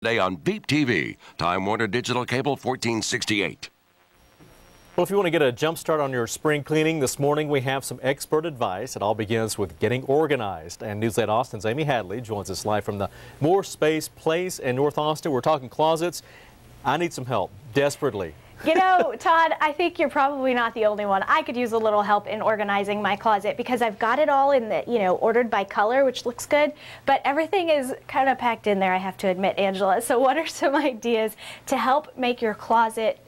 Today on Beep TV, Time Warner Digital Cable 1468. Well, if you want to get a jump start on your spring cleaning, this morning we have some expert advice. It all begins with getting organized. And News 8 Austin's Amy Hadley joins us live from the More Space Place in North Austin. We're talking closets. I need some help, desperately. You know, Todd, I think you're probably not the only one. I could use a little help in organizing my closet because I've got it all in the, ordered by color, which looks good, but everything is kind of packed in there, I have to admit, Angela. So what are some ideas to help make your closet,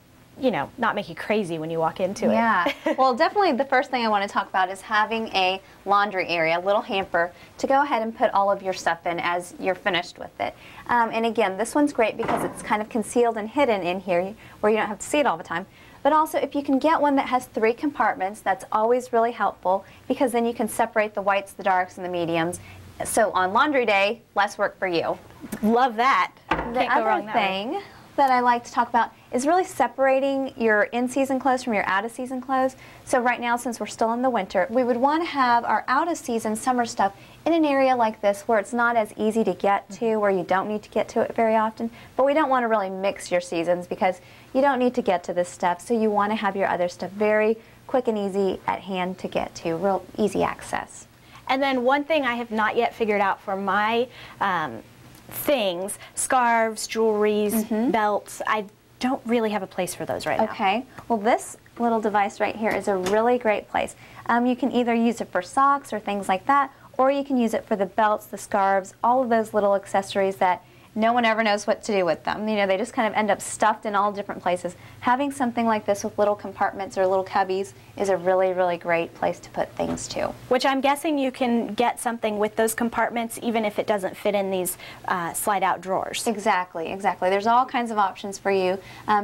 not make you crazy when you walk into it? Yeah, well, definitely the first thing I want to talk about is having a laundry area, a little hamper, to go ahead and put all of your stuff in as you're finished with it. And again, this one's great because it's kind of concealed and hidden in here where you don't have to see it all the time. But also, if you can get one that has 3 compartments, that's always really helpful because then you can separate the whites, the darks, and the mediums. So on laundry day, less work for you. Love that. The other thing that I like to talk about is really separating your in-season clothes from your out-of-season clothes. So right now, since we're still in the winter, we would want to have our out-of-season summer stuff in an area like this where it's not as easy to get to, where you don't need to get to it very often. But we don't want to really mix your seasons because you don't need to get to this stuff. So you want to have your other stuff very quick and easy at hand to get to, real easy access. And then one thing I have not yet figured out for my things, scarves, jewelries, belts, I don't really have a place for those right now. Okay, well this little device right here is a really great place. You can either use it for socks or things like that, or you can use it for the belts, the scarves, all of those little accessories that no one ever knows what to do with them. They just kind of end up stuffed in all different places. Having something like this with little compartments or little cubbies is a really, really great place to put things to. Which I'm guessing you can get something with those compartments even if it doesn't fit in these slide-out drawers. Exactly, exactly. There's all kinds of options for you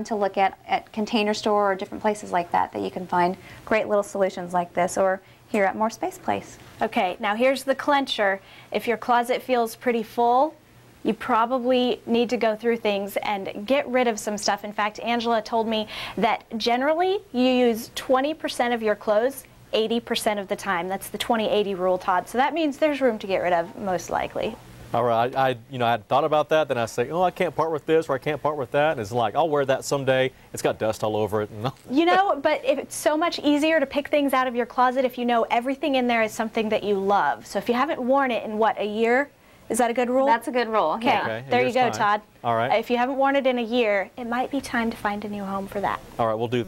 to look at Container Store or different places like that you can find great little solutions like this, or here at More Space Place. Okay, now here's the clincher. If your closet feels pretty full, you probably need to go through things and get rid of some stuff. In fact, Angela told me that generally you use 20% of your clothes 80% of the time. That's the 20-80 rule, Todd. So that means there's room to get rid of, most likely. All right, I had thought about that. Then I say, oh, I can't part with this or I can't part with that. And it's like, I'll wear that someday. It's got dust all over it. But it's so much easier to pick things out of your closet if you know everything in there is something that you love. So if you haven't worn it in, what, a year? Is that a good rule? That's a good rule. Okay, yeah. There you go, Todd. All right. If you haven't worn it in a year, it might be time to find a new home for that. All right, we'll do